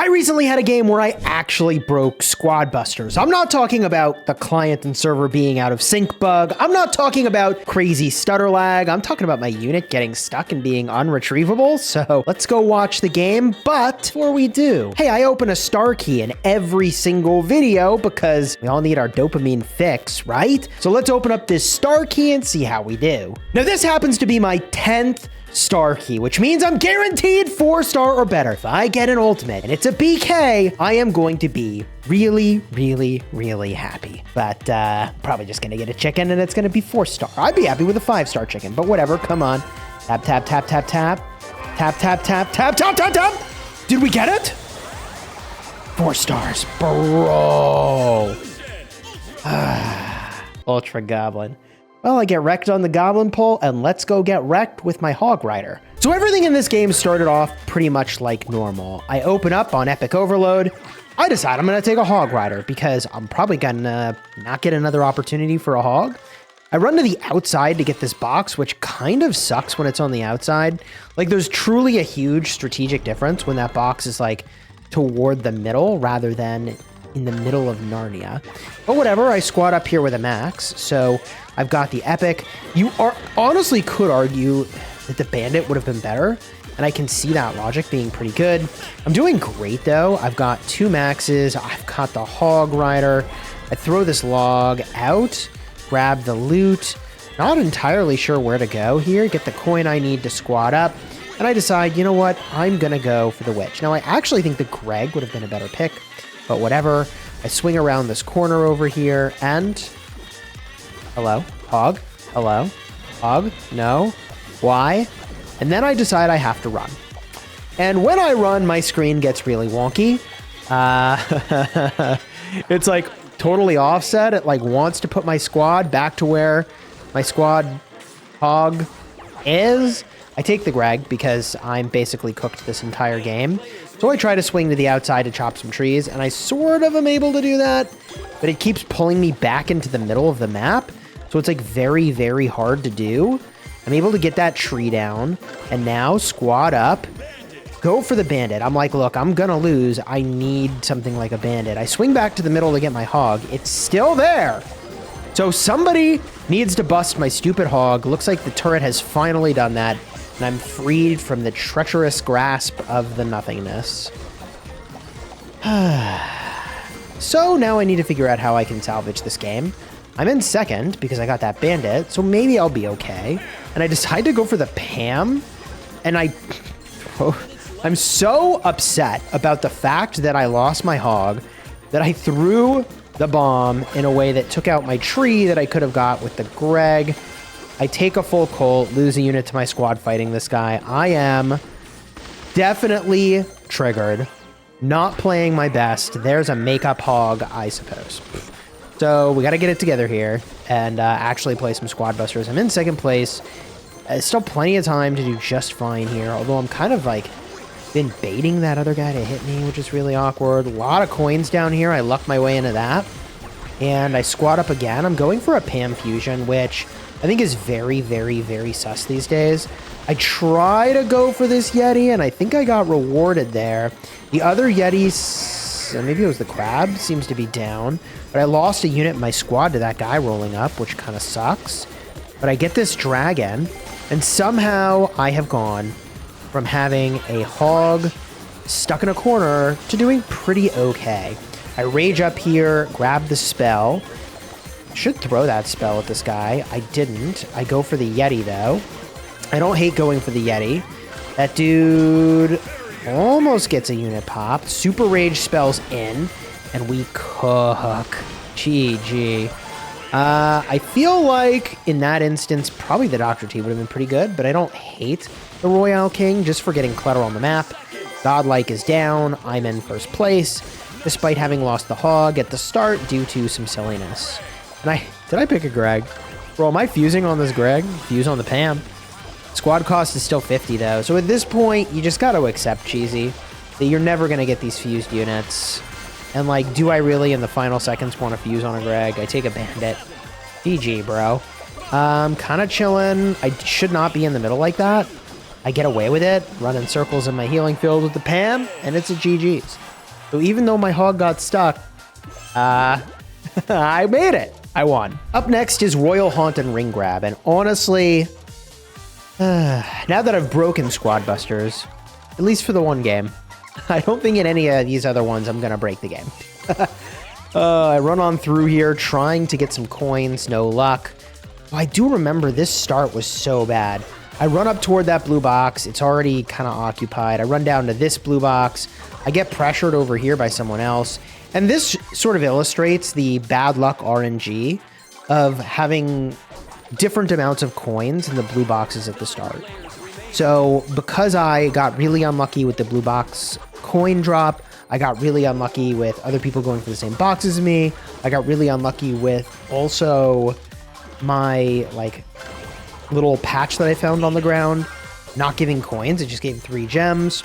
I recently had a game where I actually broke squad busters. I'm not talking about the client and server being out of sync bug. I'm not talking about crazy stutter lag. I'm talking about my unit getting stuck and being unretrievable. So let's go watch the game. But before we do, hey, I open a star key in every single video because we all need our dopamine fix, right? So let's open up this star key and see how we do. Now this happens to be my 10th star key, which means I'm guaranteed 4-star or better. If I get an ultimate and it's a BK, I am going to be really happy. But probably just gonna get a chicken and it's gonna be 4-star. I'd be happy with a 5-star chicken, but whatever. Come on. Tap, tap, tap, tap, tap. Tap, tap, tap, tap, tap, tap, tap. Did we get it? 4 stars, bro. Ultra Goblin. Well, I get wrecked on the Goblin Pole, and let's go get wrecked with my Hog Rider. So everything in this game started off pretty much like normal. I open up on Epic Overload. I decide I'm going to take a Hog Rider because I'm probably going to not get another opportunity for a Hog. I run to the outside to get this box, which kind of sucks when it's on the outside. Like, there's truly a huge strategic difference when that box is, like, toward the middle rather than in the middle of Narnia. But whatever, I squat up here with a max, so I've got the Epic. You honestly could argue that the Bandit would have been better, and I can see that logic being pretty good. I'm doing great, though. I've got 2 maxes. I've got the Hog Rider. I throw this log out, grab the loot. Not entirely sure where to go here. Get the coin I need to squat up. And I decide, you know what? I'm going to go for the Witch. Now, I actually think the Greg would have been a better pick, but whatever. I swing around this corner over here and... Hello? Hog? Hello? Hog? No? Why? And then I decide I have to run. And when I run, my screen gets really wonky. It's like totally offset. It like wants to put my squad back to where my squad Hog is. I take the Greg because I'm basically cooked this entire game. So I try to swing to the outside to chop some trees, and I sort of am able to do that, but it keeps pulling me back into the middle of the map. So it's like very hard to do. I'm able to get that tree down, and now squat up, go for the Bandit. I'm like, look, I'm gonna lose. I need something like a Bandit. I swing back to the middle to get my Hog. It's still there. So somebody needs to bust my stupid Hog. Looks like the turret has finally done that. And I'm freed from the treacherous grasp of the nothingness. So now I need to figure out how I can salvage this game. I'm in second because I got that Bandit, so maybe I'll be okay. And I decide to go for the Pam, and I'm so upset about the fact that I lost my Hog that I threw the bomb in a way that took out my tree that I could have got with the Greg. I take a full Colt, lose a unit to my squad fighting this guy. I am definitely triggered. Not playing my best. There's a makeup Hog, I suppose. So we got to get it together here and actually play some squad busters. I'm in second place. Still plenty of time to do just fine here. Although I'm kind of like been baiting that other guy to hit me, which is really awkward. A lot of coins down here. I lucked my way into that. And I squat up again. I'm going for a Pam Fusion, which I think is very sus these days. I try to go for this Yeti, and I think I got rewarded there. The other Yetis, maybe it was the Crab, seems to be down. But I lost a unit in my squad to that guy rolling up, which kind of sucks. But I get this Dragon, and somehow I have gone from having a Hog stuck in a corner to doing pretty okay. I rage up here, grab the spell. Should throw that spell at this guy. I didn't. I go for the Yeti, though. I don't hate going for the Yeti. That dude almost gets a unit popped. Super Rage spells in, and we cook. GG. I feel like, in that instance, probably the Dr. T would have been pretty good, but I don't hate the Royale King just for getting clutter on the map. Godlike is down. I'm in first place, despite having lost the Hog at the start due to some silliness. And did I pick a Greg? Bro, am I fusing on this Greg? Fuse on the Pam. Squad cost is still 50 though. So at this point, you just got to accept, Cheesy, that you're never going to get these fused units. And like, do I really in the final seconds want to fuse on a Greg? I take a Bandit. GG, bro. Kind of chilling. I should not be in the middle like that. I get away with it, running circles in my healing field with the Pam, and it's a GG's. So even though my hog got stuck, I made it. I won. Up next is Royal Haunt and Ring Grab, and honestly, now that I've broken Squad Busters, at least for the one game, I don't think in any of these other ones I'm gonna break the game. I run on through here trying to get some coins, no luck. I do remember this start was so bad. I run up toward that blue box, it's already kind of occupied. I run down to this blue box, I get pressured over here by someone else, and this sort of illustrates the bad luck RNG of having different amounts of coins in the blue boxes at the start. So because I got really unlucky with the blue box coin drop, I got really unlucky with other people going for the same boxes as me, I got really unlucky with also my like little patch that I found on the ground not giving coins, it just gave 3 gems.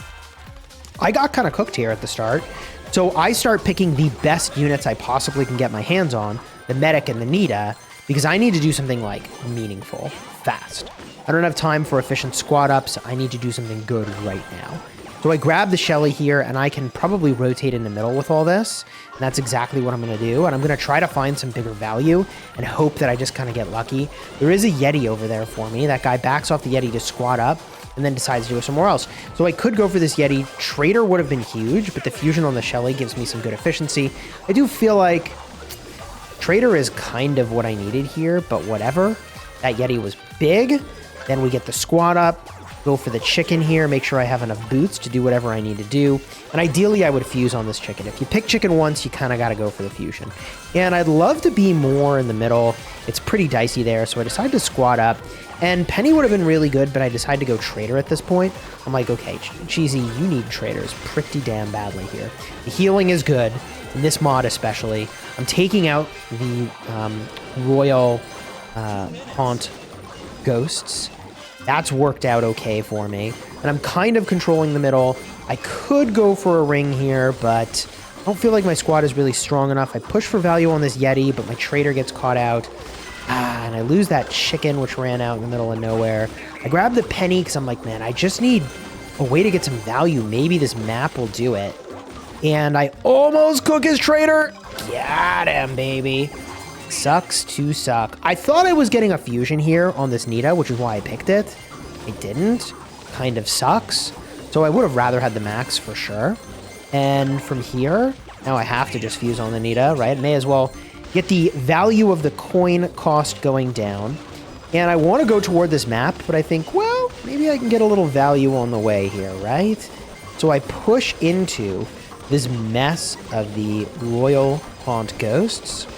I got kind of cooked here at the start, so I start picking the best units I possibly can get my hands on, the medic and the Nita, because I need to do something like meaningful, fast. I don't have time for efficient squad ups, I need to do something good right now. So I grab the Shelly here, and I can probably rotate in the middle with all this, and that's exactly what I'm going to do, and I'm going to try to find some bigger value and hope that I just kind of get lucky. There is a Yeti over there for me. That guy backs off the Yeti to squad up, and then decides to go somewhere else. So I could go for this Yeti. Trader would have been huge, but the fusion on the Shelly gives me some good efficiency. I do feel like Trader is kind of what I needed here, but whatever. That Yeti was big. Then we get the squad up. Go for the chicken here, make sure I have enough boots to do whatever I need to do. And ideally, I would fuse on this chicken. If you pick chicken once, you kind of got to go for the fusion. And I'd love to be more in the middle. It's pretty dicey there, so I decided to squad up. And Penny would have been really good, but I decided to go Trader at this point. I'm like, okay, Cheesy, you need Traders pretty damn badly here. The healing is good, in this mod especially. I'm taking out the Royal Haunt Ghosts. That's worked out okay for me. And I'm kind of controlling the middle. I could go for a ring here, but I don't feel like my squad is really strong enough. I push for value on this Yeti, but my Trader gets caught out. And I lose that chicken, which ran out in the middle of nowhere. I grab the Penny because I'm like, man, I just need a way to get some value. Maybe this map will do it. And I almost cook his Trader. Got him, baby. Sucks to suck. I thought I was getting a fusion here on this Nita, which is why I picked it. I didn't. Kind of sucks. So I would have rather had the max for sure. And from here, now I have to just fuse on the Nita, right? May as well get the value of the coin cost going down. And I want to go toward this map, but I think, well, maybe I can get a little value on the way here, right? So I push into this mess of the Royal Haunt Ghosts.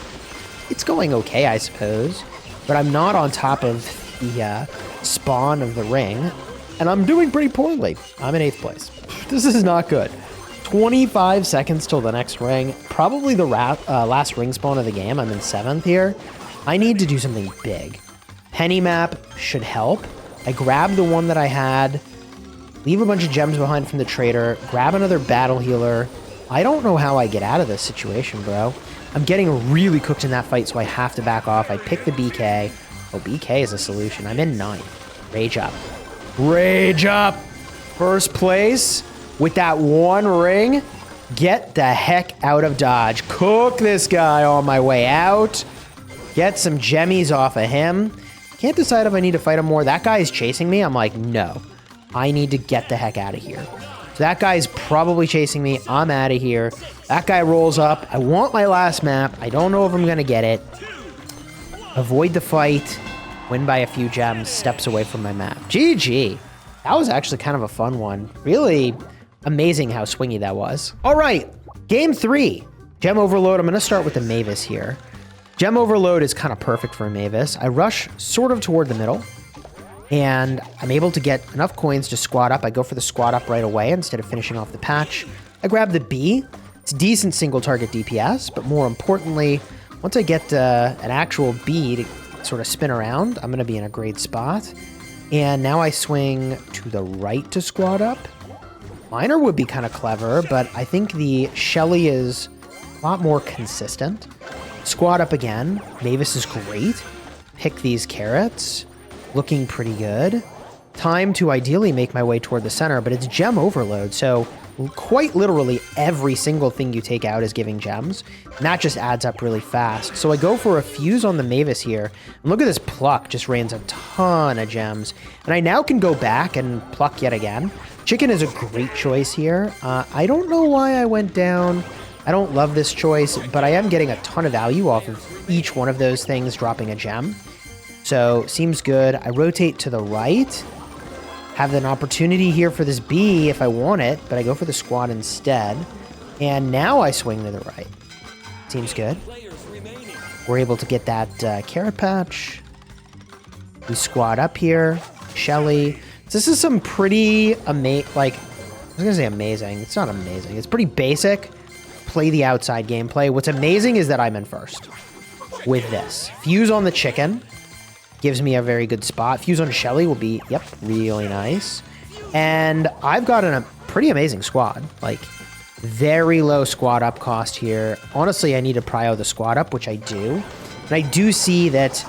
It's going okay, I suppose, but I'm not on top of the spawn of the ring, and I'm doing pretty poorly. I'm in 8th place. This is not good. 25 seconds till the next ring. Probably the last ring spawn of the game. I'm in 7th here. I need to do something big. Penny map should help. I grab the one that I had, leave a bunch of gems behind from the Trader, grab another battle healer. I don't know how I get out of this situation, bro. I'm getting really cooked in that fight, so I have to back off. I pick the BK. Oh, BK is a solution. I'm in 9th. Rage up. Rage up! First place with that one ring. Get the heck out of Dodge. Cook this guy on my way out. Get some gemmies off of him. Can't decide if I need to fight him more. That guy is chasing me. I'm like, no. I need to get the heck out of here. So that guy's probably chasing me. I'm out of here. That guy rolls up. I want my last map. I don't know if I'm going to get it. Avoid the fight. Win by a few gems. Steps away from my map. GG. That was actually kind of a fun one. Really amazing how swingy that was. All right. Game 3. Gem Overload. I'm going to start with the Mavis here. Gem Overload is kind of perfect for a Mavis. I rush sort of toward the middle. And I'm able to get enough coins to squat up. I go for the squat up right away instead of finishing off the patch. I grab the B. It's decent single target DPS, but more importantly, once I get an actual B to sort of spin around, I'm going to be in a great spot. And now I swing to the right to squat up. Miner would be kind of clever, but I think the Shelly is a lot more consistent. Squat up again. Mavis is great. Pick these carrots. Looking pretty good. time to ideally make my way toward the center, but it's gem overload. So quite literally every single thing you take out is giving gems. And that just adds up really fast. So I go for a fuse on the Mavis here. And look at this pluck, just rains a ton of gems. And I now can go back and pluck yet again. Chicken is a great choice here. I don't know why I went down. I don't love this choice, but I am getting a ton of value off of each one of those things dropping a gem. So seems good. I rotate to the right. Have an opportunity here for this bee if I want it, but I go for the squad instead. And now I swing to the right. Seems good. We're able to get that carrot patch. We squad up here. Shelly. This is some pretty I was gonna say amazing. It's not amazing. It's pretty basic. Play the outside gameplay. What's amazing is that I'm in first with this. Fuse on the chicken. Gives me a very good spot. Fuse on Shelly will be, yep, really nice. And I've got a pretty amazing squad. Like, very low squad up cost here. Honestly, I need to prio the squad up, which I do. And I do see that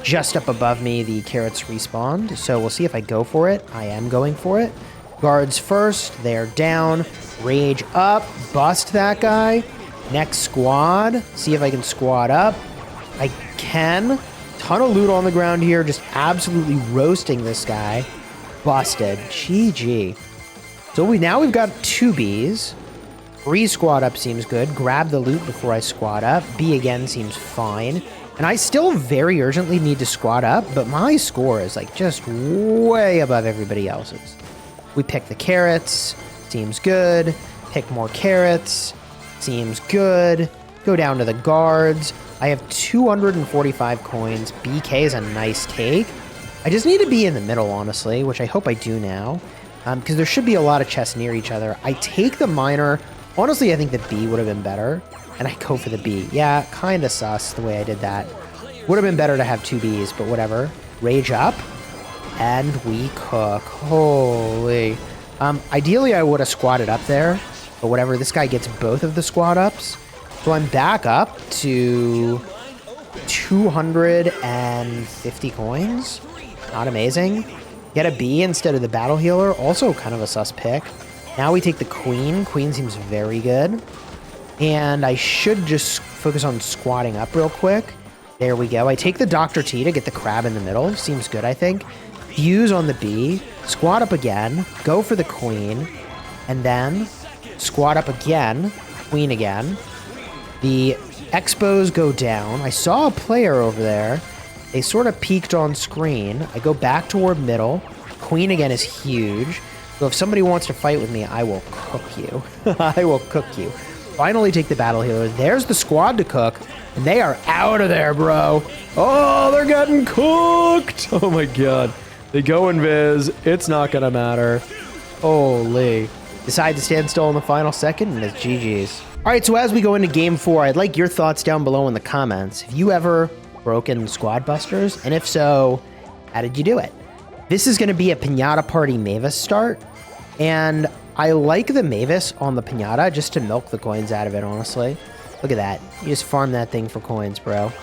just up above me, the carrots respawned. So we'll see if I go for it. I am going for it. Guards first. They're down. Rage up. Bust that guy. Next squad. See if I can squad up. I can. Ton of loot on the ground here, just absolutely roasting this guy. Busted. GG. So we've got 2 bees. 3 squad up seems good. Grab the loot before I squad up. B again seems fine. And I still very urgently need to squad up, but my score is like just way above everybody else's. We pick the carrots. Seems good. Pick more carrots. Seems good. Go down to the guards. I have 245 coins. BK is a nice take. I just need to be in the middle, honestly, which I hope I do now, because there should be a lot of chests near each other. I take the miner. Honestly, I think the B would have been better, and I go for the B. Yeah, kind of sus the way I did that. Would have been better to have 2 Bs, but whatever. Rage up, and we cook. Holy. Ideally, I would have squatted up there, but whatever. This guy gets both of the squad ups. So I'm back up to 250 coins. Not amazing. Get a B instead of the battle healer. Also kind of a sus pick. Now we take the queen. Queen seems very good. And I should just focus on squatting up real quick. There we go. I take the Dr. T to get the crab in the middle. Seems good, I think. Fuse on the B. Squat up again. Go for the queen. And then squat up again. Queen again. The expos go down. I saw a player over there. They sort of peeked on screen. I go back toward middle. Queen again is huge. So if somebody wants to fight with me, I will cook you. I will cook you. Finally take the battle healer. There's the squad to cook. And they are out of there, bro. Oh, they're getting cooked. Oh my god. They go invis. It's not going to matter. Holy. Decide to stand still in the final second, and it's GG's. All right, so as we go into game 4, I'd like your thoughts down below in the comments. Have you ever broken squad busters? And if so, how did you do it? This is going to be a Piñata Party Mavis start. And I like the Mavis on the Piñata just to milk the coins out of it, honestly. Look at that. You just farm that thing for coins, bro.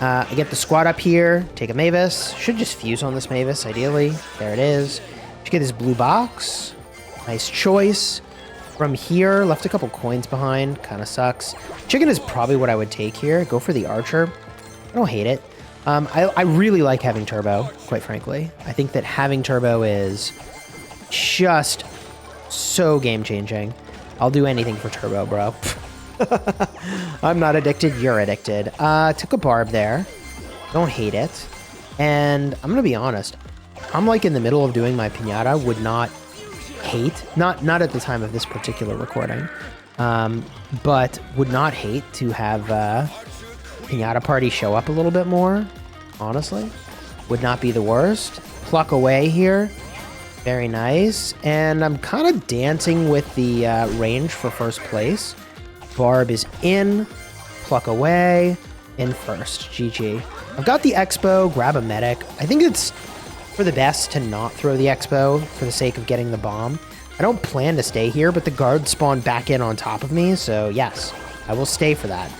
I get the squad up here, take a Mavis. Should just fuse on this Mavis, ideally. There it is. Should get this blue box. Nice choice. From here, left a couple coins behind. Kind of sucks. Chicken is probably what I would take here. Go for the archer. I don't hate it. I really like having turbo, quite frankly. I think that having turbo is just so game-changing. I'll do anything for turbo, bro. I'm not addicted. You're addicted. Took a barb there. Don't hate it. And I'm going to be honest. I'm like in the middle of doing my Piñata. Would not hate, not at the time of this particular recording, but would not hate to have Piñata Party show up a little bit more, honestly. Would not be the worst. Pluck away here. Very nice. And I'm kind of dancing with the range for first place. Barb is in. Pluck away. In first. GG. I've got the expo. Grab a medic. I think it's for the best to not throw the expo for the sake of getting the bomb. I don't plan to stay here, but the guards spawn back in on top of me, so yes, I will stay for that.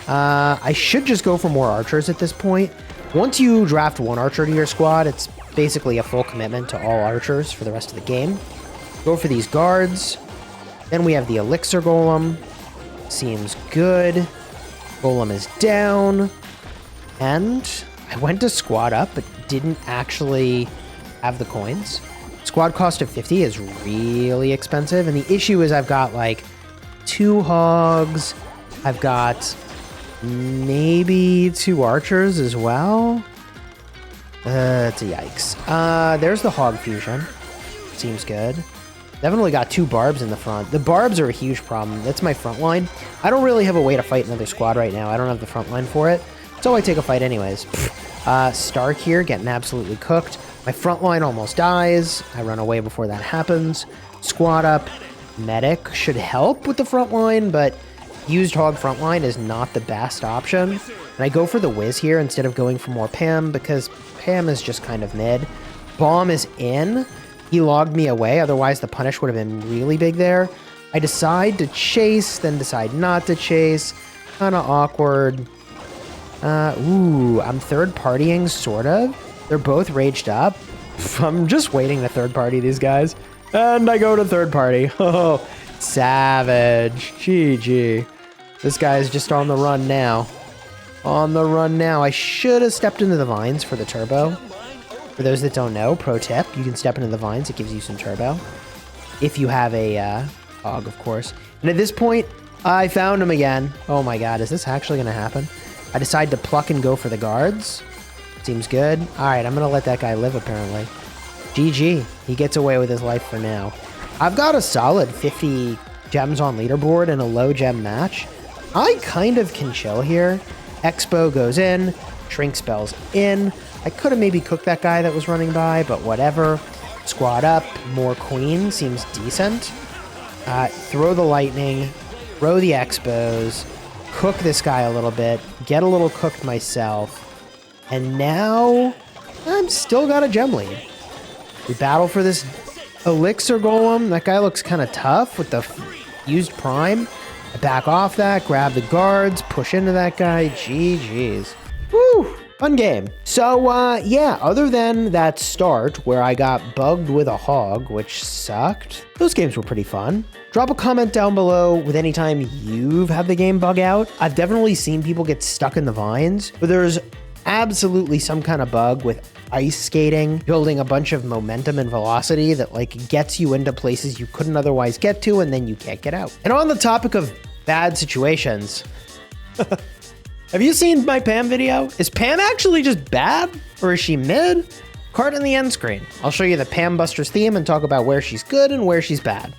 I should just go for more archers at this point. Once you draft 1 archer to your squad, it's basically a full commitment to all archers for the rest of the game. Go for these guards. Then we have the elixir golem. Seems good. Golem is down. And I went to squad up, but didn't actually have the coins. Squad cost of 50 is really expensive. And the issue is I've got like 2 hogs. I've got maybe 2 archers as well. It's a yikes. There's the hog fusion. Seems good. Definitely got 2 barbs in the front. The barbs are a huge problem. That's my front line. I don't really have a way to fight another squad right now. I don't have the front line for it. So I take a fight anyways. Stark here getting absolutely cooked. My front line almost dies. I run away before that happens. Squad up. Medic should help with the front line, but used hog front line is not the best option. And I go for the whiz here instead of going for more Pam because Pam is just kind of mid. Bomb is in. He logged me away, otherwise the punish would have been really big there. I decide to chase, then decide not to chase. Kind of awkward. I'm third partying, sort of. They're both raged up. I'm just waiting to third party these guys. And I go to third party. Oh, savage. GG. This guy's just on the run now. On the run now. I should have stepped into the vines for the turbo. For those that don't know, pro tip, you can step into the vines. It gives you some turbo. If you have a hog, of course. And at this point, I found him again. Oh my god, is this actually going to happen? I decide to pluck and go for the guards. Seems good. All right, I'm going to let that guy live, apparently. GG. He gets away with his life for now. I've got a solid 50 gems on leaderboard in a low gem match. I kind of can chill here. Expo goes in. Shrink spells in. I could have maybe cooked that guy that was running by, but whatever. Squad up. More queen. Seems decent. Throw the lightning. Throw the expos. Cook this guy a little bit. Get a little cooked myself. And now I'm still got a gem lead. We battle for this elixir golem. That guy looks kind of tough with the used prime. I back off that. Grab the guards. Push into that guy. GG's. Woo! Fun game. So, yeah, other than that start where I got bugged with a hog, which sucked, those games were pretty fun. Drop a comment down below with any time you've had the game bug out. I've definitely seen people get stuck in the vines, but there's absolutely some kind of bug with ice skating, building a bunch of momentum and velocity that like gets you into places you couldn't otherwise get to, and then you can't get out. And on the topic of bad situations, have you seen my Pam video? Is Pam actually just bad? Or is she mid? Card in the end screen. I'll show you the Pam Busters theme and talk about where she's good and where she's bad.